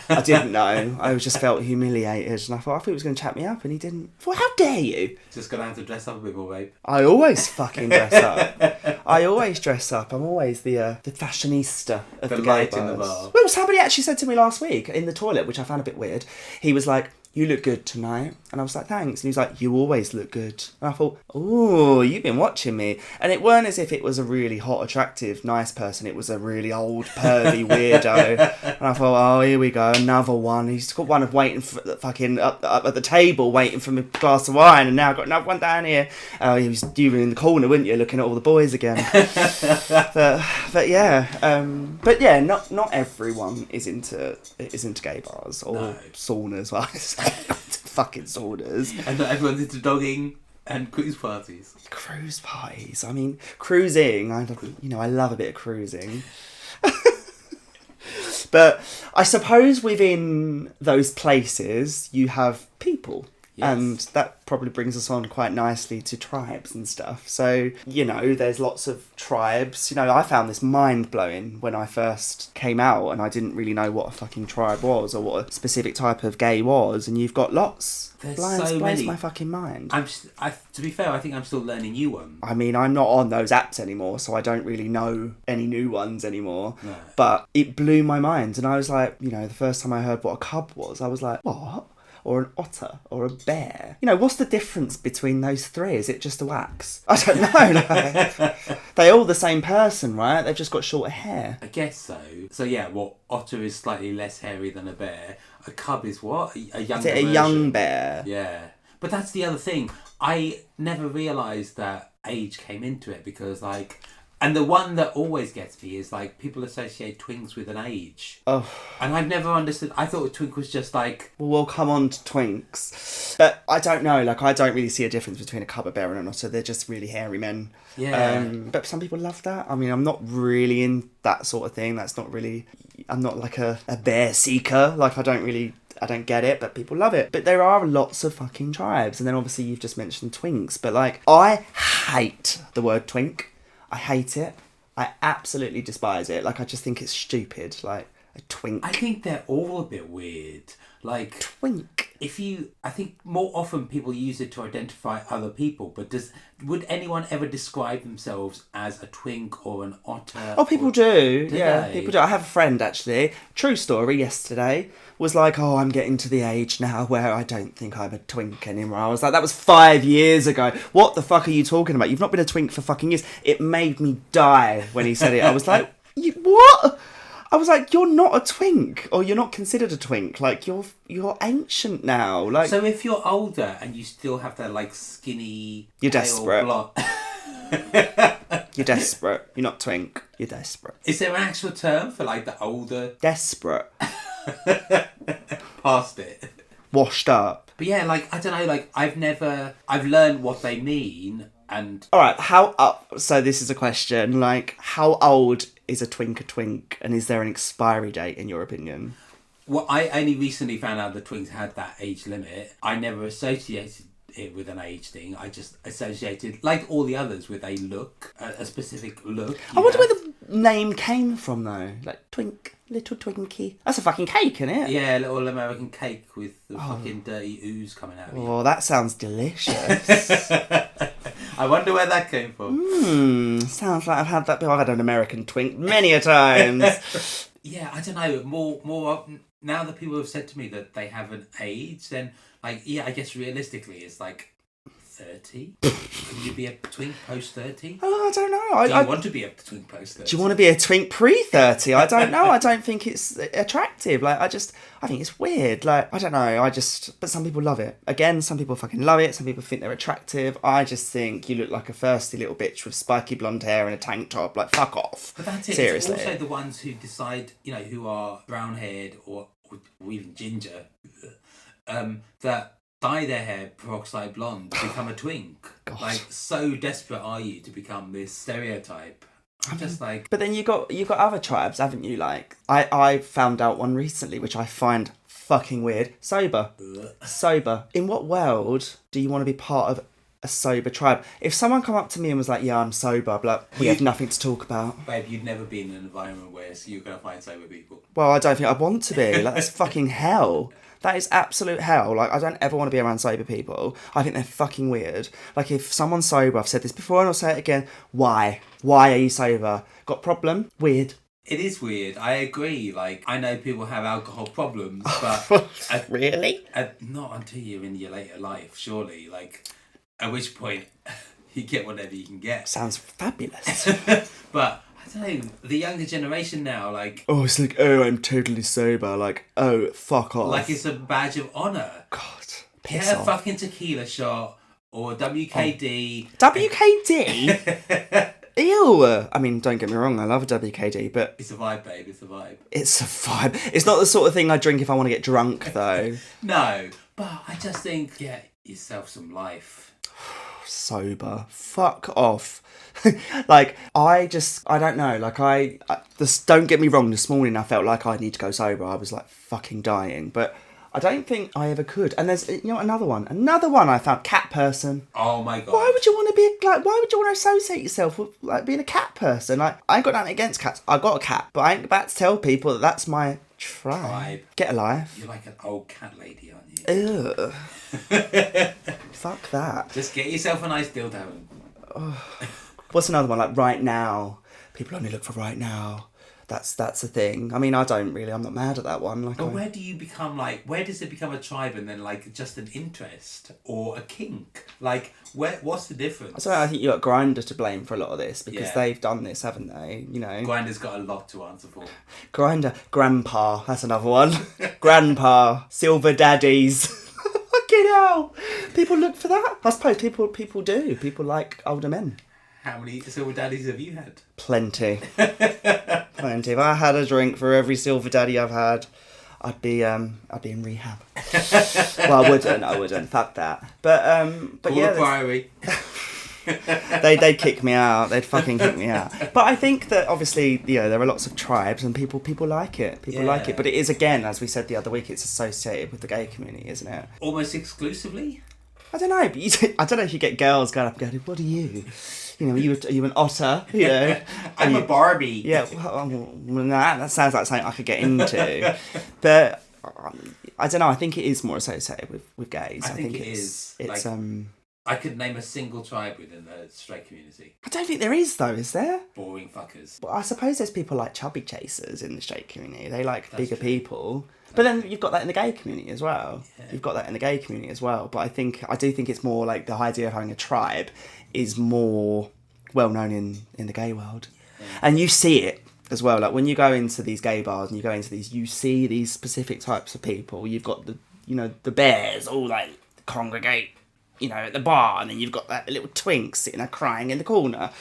Speaker 2: I didn't know. I just felt humiliated, and I thought he was going to chat me up, and he didn't. I thought, how dare you?
Speaker 1: Just going to have to dress up a bit more, babe.
Speaker 2: I always fucking dress up. I always dress up. I'm always the fashionista of the
Speaker 1: light
Speaker 2: gay bars.
Speaker 1: in the bar.
Speaker 2: Well, somebody actually said to me last week in the toilet, which I found a bit weird. He was like, you look good tonight. And I was like, thanks. And he was like, you always look good. And I thought, oh, you've been watching me. And it weren't as if it was a really hot, attractive, nice person. It was a really old, pervy weirdo. And I thought, oh, here we go, another one. He's got one waiting for fucking up at the table, waiting for a glass of wine. And now I've got another one down here. Oh, you were in the corner, weren't you, looking at all the boys again. but yeah, not everyone is into gay bars or saunas. Well, fucking saunas.
Speaker 1: And not everyone's into dogging and cruise parties.
Speaker 2: Cruise parties. I mean, cruising. I love a bit of cruising. But I suppose within those places you have people. Yes. And that probably brings us on quite nicely to tribes and stuff. So, there's lots of tribes. I found this mind-blowing when I first came out and I didn't really know what a fucking tribe was or what a specific type of gay was. And you've got lots.
Speaker 1: There's
Speaker 2: so
Speaker 1: blows
Speaker 2: my fucking mind.
Speaker 1: To be fair, I think I'm still learning new ones.
Speaker 2: I mean, I'm not on those apps anymore, so I don't really know any new ones anymore. No. But it blew my mind. And I was like, the first time I heard what a cub was, I was like, what? Or an otter, or a bear. What's the difference between those three? Is it just a wax? I don't know. They're all the same person, right? They've just got shorter hair.
Speaker 1: I guess so. So yeah, otter is slightly less hairy than a bear. A cub is what? A younger
Speaker 2: Is it a
Speaker 1: version?
Speaker 2: young bear?
Speaker 1: Yeah. But that's the other thing. I never realised that age came into it because and the one that always gets me is people associate twinks with an age.
Speaker 2: Oh.
Speaker 1: And I've never understood. I thought a twink was just
Speaker 2: Well, we'll come on to twinks. But I don't know. I don't really see a difference between a cub, a bear and an otter. They're just really hairy men.
Speaker 1: Yeah.
Speaker 2: But some people love that. I mean, I'm not really in that sort of thing. That's not really... I'm not like a bear seeker. I don't get it, but people love it. But there are lots of fucking tribes. And then obviously you've just mentioned twinks. But I hate the word twink. I hate it. I absolutely despise it. I just think it's stupid. A twink.
Speaker 1: I think they're all a bit weird.
Speaker 2: Twink.
Speaker 1: I think more often people use it to identify other people, but would anyone ever describe themselves as a twink or an otter?
Speaker 2: Oh, people do.
Speaker 1: Yeah,
Speaker 2: people do. I have a friend, actually. True story, yesterday, was like, oh, I'm getting to the age now where I don't think I'm a twink anymore. I was like, that was 5 years ago. What the fuck are you talking about? You've not been a twink for fucking years. It made me die when he said it. I was like, what? I was like, you're not a twink, or you're not considered a twink. You're ancient now.
Speaker 1: So if you're older and you still have that skinny,
Speaker 2: you're desperate.
Speaker 1: Blot.
Speaker 2: You're desperate. You're not twink. You're desperate.
Speaker 1: Is there an actual term for the older?
Speaker 2: Desperate.
Speaker 1: Past it.
Speaker 2: Washed up.
Speaker 1: But yeah, I don't know. I've learned what they mean. And
Speaker 2: all right, so this is a question. How old is a twink, and is there an expiry date in your opinion?
Speaker 1: Well, I only recently found out that twinks had that age limit. I never associated it with an age thing. I just associated, like all the others, with a look, a specific look.
Speaker 2: I wonder where the name came from, though. Like, twink, little Twinkie. That's a fucking cake, isn't it?
Speaker 1: Yeah, a little American cake with the fucking dirty ooze coming out of you.
Speaker 2: Oh, that sounds delicious.
Speaker 1: I wonder where that came from.
Speaker 2: Sounds like I've had that. I've had an American twink many a times.
Speaker 1: Yeah, I don't know. More now that people have said to me that they haven't aged, then I guess realistically it's like 30. Can you be a twink post 30?
Speaker 2: Oh, I don't know.
Speaker 1: Do you want to be a twink post 30?
Speaker 2: Do you want to be a twink pre-30? I don't know. I don't think it's attractive. Like, I think it's weird. Like, I don't know. But some people love it. Again, some people fucking love it. Some people think they're attractive. I just think you look like a thirsty little bitch with spiky blonde hair and a tank top. Like, fuck off.
Speaker 1: But that's it.
Speaker 2: Seriously.
Speaker 1: It's also the ones who decide, who are brown-haired or even ginger, that dye their hair peroxide blonde to become a twink.
Speaker 2: God.
Speaker 1: Like, so desperate are you to become this stereotype? I'm just like...
Speaker 2: But then you got other tribes, haven't you? Like, I found out one recently, which I find fucking weird. Sober. Sober. In what world do you want to be part of a sober tribe? If someone come up to me and was like, yeah, I'm sober, I'd be like, we have nothing to talk about.
Speaker 1: Babe, you'd never be in an environment where you're going to find sober people.
Speaker 2: Well, I don't think I'd want to be. Like, that's fucking hell. That is absolute hell. Like, I don't ever want to be around sober people. I think they're fucking weird. Like, if someone's sober, I've said this before and I'll say it again, why? Why are you sober? Got problem? Weird.
Speaker 1: It is weird. I agree. Like, I know people have alcohol problems, but...
Speaker 2: Really?
Speaker 1: Not until you're in your later life, surely. Like, at which point, you get whatever you can get.
Speaker 2: Sounds fabulous.
Speaker 1: But... I don't know, the younger generation now, like...
Speaker 2: Oh, it's like, oh, I'm totally sober. Like, oh, fuck off.
Speaker 1: Like it's a badge of honour.
Speaker 2: God,
Speaker 1: piss off. A fucking tequila shot or WKD.
Speaker 2: Oh. WKD? Ew. I mean, don't get me wrong, I love a WKD, but...
Speaker 1: It's a vibe, babe, it's a vibe.
Speaker 2: It's a vibe. It's not the sort of thing I drink if I want to get drunk, though.
Speaker 1: No, but I just think, get yourself some life.
Speaker 2: Sober. Fuck off. Like, I don't know, like, don't get me wrong, this morning I felt like I need to go sober. I was like fucking dying, but I don't think I ever could. And there's, another one I found, cat person.
Speaker 1: Oh my God.
Speaker 2: Why would you want to associate yourself with, like, being a cat person? Like, I ain't got nothing against cats. I got a cat, but I ain't about to tell people that that's my tribe. Get a life.
Speaker 1: You're like an old cat lady, aren't you?
Speaker 2: Ugh. Fuck that.
Speaker 1: Just get yourself a nice dildo.
Speaker 2: What's another one? Like, right now. People only look for right now. That's a thing. I mean, I'm not mad at that one. Like,
Speaker 1: but where do you become, like, where does it become a tribe and then, like, just an interest or a kink? Like, what's the difference?
Speaker 2: I think you got Grindr to blame for a lot of this because they've done this, haven't they?
Speaker 1: Grindr's got a lot to answer for.
Speaker 2: Grindr. Grandpa. That's another one. Grandpa. Silver daddies. Fucking hell. People look for that. I suppose people do. People like older men.
Speaker 1: How many silver daddies have you had?
Speaker 2: Plenty. Plenty. If I had a drink for every silver daddy I've had, I'd be in rehab. Well, I wouldn't. Fuck that. But yeah.
Speaker 1: Expiry.
Speaker 2: They'd kick me out. They'd fucking kick me out. But I think that obviously, there are lots of tribes and people like it. People like it. But it is, again, as we said the other week, it's associated with the gay community, isn't it?
Speaker 1: Almost exclusively?
Speaker 2: I don't know. But I don't know if you get girls going up and going, what are you? Are you an otter?
Speaker 1: I'm a Barbie.
Speaker 2: Yeah, that sounds like something I could get into. But I don't know. I think it is more associated with gays.
Speaker 1: I think it is.
Speaker 2: It's
Speaker 1: like, I could name a single tribe within the straight community.
Speaker 2: I don't think there is, though. Is there?
Speaker 1: Boring fuckers.
Speaker 2: Well, I suppose there's people like chubby chasers in the straight community. They like bigger people. But then you've got that in the gay community as well. Yeah. You've got that in the gay community as well. But I do think it's more like the idea of having a tribe is more well known in the gay world. Yeah. And you see it as well. Like when you go into these gay bars and you go into these, you see these specific types of people. You've got the bears all like congregate, at the bar, and then you've got that little twink sitting there crying in the corner.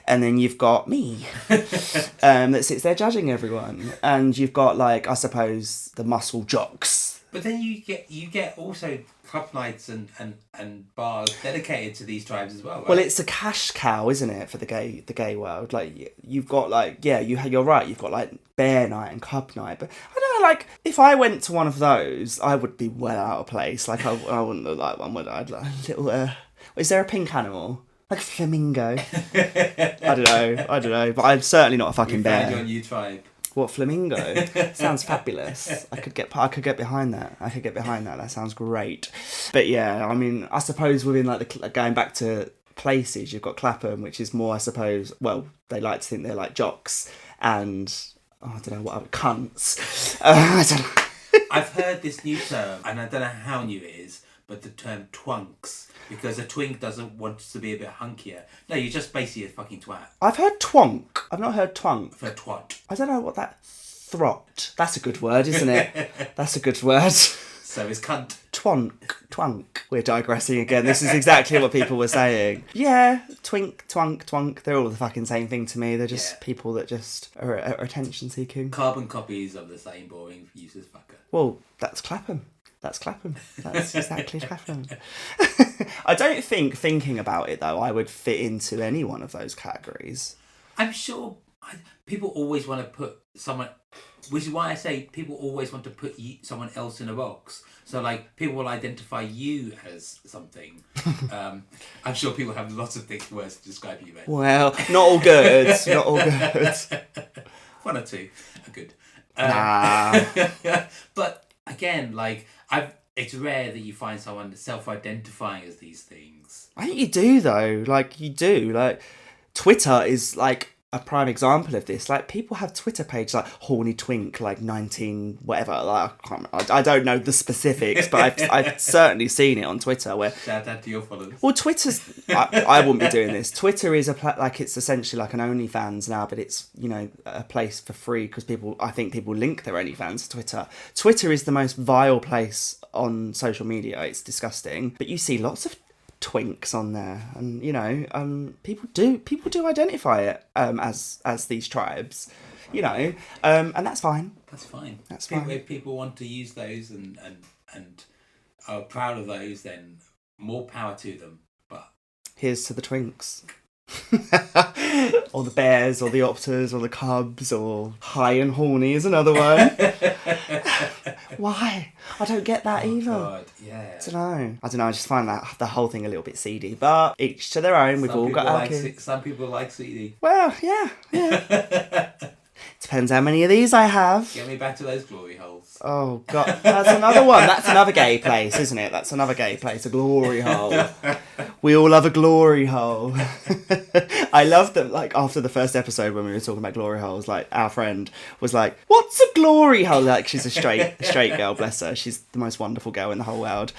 Speaker 2: And then you've got me that sits there judging everyone. And you've got, like, I suppose, the muscle jocks.
Speaker 1: But then you get also club nights and bars dedicated to these tribes as well, right?
Speaker 2: Well, it's a cash cow, isn't it, for the gay world? Like, you've got, like, you're right. You've got, like, bear night and cub night. But I don't know, like, if I went to one of those, I would be well out of place. Like, I wouldn't look like one, would I? I'd like a little, is there a pink animal? Like a flamingo? I don't know. But I'm certainly not a fucking bear.
Speaker 1: Your new tribe.
Speaker 2: What, flamingo? Sounds fabulous. I could get behind that. That sounds great. But yeah, I mean, I suppose within like going back to places, you've got Clapham, which is more, I suppose. Well, they like to think they're like jocks and I don't know what other cunts. I don't know.
Speaker 1: I've heard this new term, and I don't know how new it is, but the term twinks. Because a twink doesn't want to be a bit hunkier. No, you're just basically a fucking twat.
Speaker 2: I've heard twonk. I've not heard twunk.
Speaker 1: For twat.
Speaker 2: I don't know what that... Throt. That's a good word, isn't it? That's a good word.
Speaker 1: So is cunt.
Speaker 2: Twunk. We're digressing again. This is exactly what people were saying. Yeah, twink, twunk. They're all the fucking same thing to me. They're just people that just are attention seeking.
Speaker 1: Carbon copies of the same boring useless fucker.
Speaker 2: Well, that's Clapham. That's exactly Clapham. I don't think, thinking about it though, I would fit into any one of those categories.
Speaker 1: I'm sure people always want to put someone, which is why I say people always want to put someone else in a box. So like people will identify you as something. I'm sure people have lots of words to describe you, mate.
Speaker 2: Well, not all good.
Speaker 1: One or two are good.
Speaker 2: Nah.
Speaker 1: But again, like it's rare that you find someone self-identifying as these things.
Speaker 2: I think you do though. Like you do. Like Twitter is like a prime example of this. Like people have Twitter pages like horny twink, like 19 whatever. Like I don't know the specifics, but I've certainly seen it on Twitter. Where
Speaker 1: shout out to your followers.
Speaker 2: Well, Twitter's I wouldn't be doing this. Twitter is like it's essentially like an OnlyFans now, but it's a place for free because I think people link their OnlyFans to Twitter. Twitter is the most vile place on social media. It's disgusting, but you see lots of twinks on there, and people do identify it as these tribes, and that's fine.
Speaker 1: That's fine. If people want to use those and are proud of those, then more power to them. But
Speaker 2: here's to the twinks. Or the bears, or the opters, or the cubs, or high and horny is another one. Why? I don't get that either.
Speaker 1: God, yeah.
Speaker 2: I don't know. I just find that the whole thing a little bit seedy. But each to their own. We've all got our
Speaker 1: some people like seedy.
Speaker 2: Well, yeah. Depends how many of these I have.
Speaker 1: Get me back to those glory holes.
Speaker 2: Oh, God. That's another one. That's another gay place, isn't it? That's another gay place. A glory hole. We all love a glory hole. I love that, like, after the first episode when we were talking about glory holes, like, our friend was like, what's a glory hole? Like, she's a straight girl, bless her. She's the most wonderful girl in the whole world.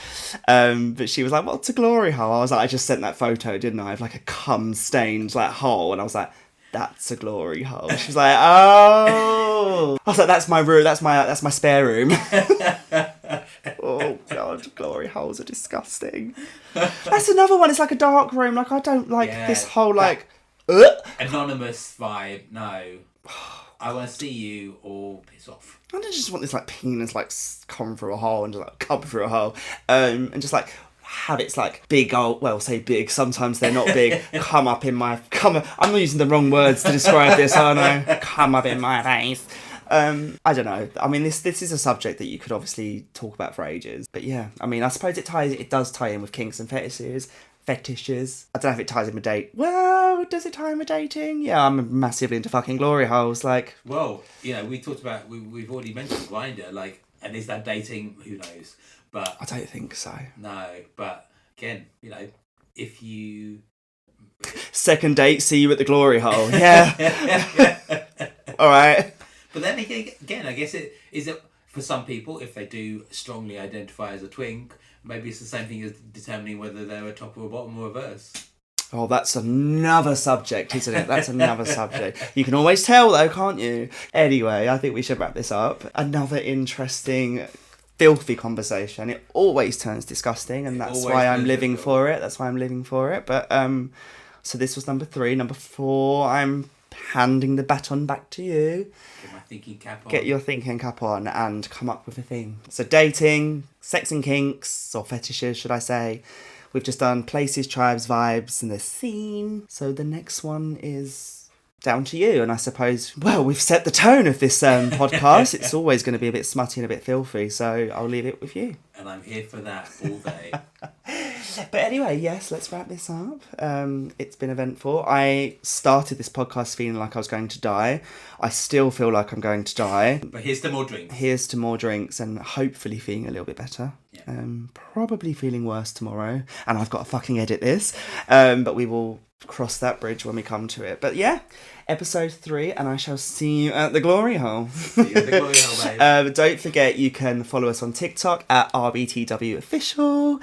Speaker 2: But she was like, what's a glory hole? I was like, I just sent that photo, didn't I? Of, like, a cum-stained, like, hole. And I was like, that's a glory hole. She was like, oh. I was like, that's my room. That's my spare room. Oh God, glory holes are disgusting. That's another one. It's like a dark room. Like I don't like this whole like
Speaker 1: anonymous vibe. No, I want to see you all piss off.
Speaker 2: I just want this like penis like come through a hole and just like come through a hole, and just like have its like big old, well, say big, sometimes they're not big, come up in my, I'm using the wrong words to describe this, aren't I? Come up in my face. I don't know. I mean, this is a subject that you could obviously talk about for ages. But yeah, I mean, I suppose it does tie in with kinks and fetishes. I don't know if it ties in with date. Well, does it tie in with dating? Yeah, I'm massively into fucking glory holes. Like,
Speaker 1: well, we talked about, we've already mentioned Grindr, like, and is that dating? Who knows? But
Speaker 2: I don't think so.
Speaker 1: No, but again, if you
Speaker 2: second date, see you at the glory hole. Yeah. All right.
Speaker 1: But then again, I guess it for some people, if they do strongly identify as a twink, maybe it's the same thing as determining whether they're a top or a bottom or a verse. Oh,
Speaker 2: that's another subject, isn't it? That's another subject. You can always tell, though, can't you? Anyway, I think we should wrap this up. Another interesting, filthy conversation. It always turns disgusting, and that's why I'm living for it. But, so this was number 3. Number 4, I'm handing the baton back to you.
Speaker 1: Get my thinking cap on.
Speaker 2: Get your thinking cap on and come up with a theme. So dating, sex and kinks, or fetishes, should I say. We've just done places, tribes, vibes, and the scene. So the next one is down to you. And I suppose, well, we've set the tone of this podcast. It's always going to be a bit smutty and a bit filthy, so I'll leave it with you.
Speaker 1: And I'm here for that all day.
Speaker 2: But anyway, yes, let's wrap this up. It's been eventful. I started this podcast feeling like I was going to die. I still feel like I'm going to die.
Speaker 1: But here's to more drinks.
Speaker 2: Here's to more drinks and hopefully feeling a little bit better. Yeah. Probably feeling worse tomorrow. And I've got to fucking edit this. But we will cross that bridge when we come to it. But yeah, episode 3, and I shall see you at the glory hole.
Speaker 1: See you at the glory hole, mate.
Speaker 2: Don't forget, you can follow us on TikTok at RBTWOfficial.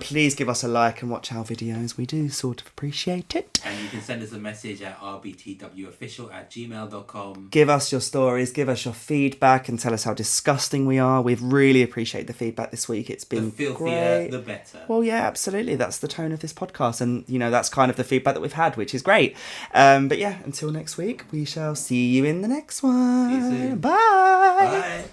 Speaker 2: Please give us a like and watch our videos. We do sort of appreciate it.
Speaker 1: And you can send us a message at rbtwofficial@gmail.com.
Speaker 2: Give us your stories, give us your feedback, and tell us how disgusting we are. We've really appreciated the feedback this week. It's been
Speaker 1: the filthier,
Speaker 2: great.
Speaker 1: The better.
Speaker 2: Well, yeah, absolutely. That's the tone of this podcast, and that's kind of the feedback that we've had, which is great. But yeah, until next week, we shall see you in the next one.
Speaker 1: See you soon.
Speaker 2: Bye.
Speaker 1: Bye.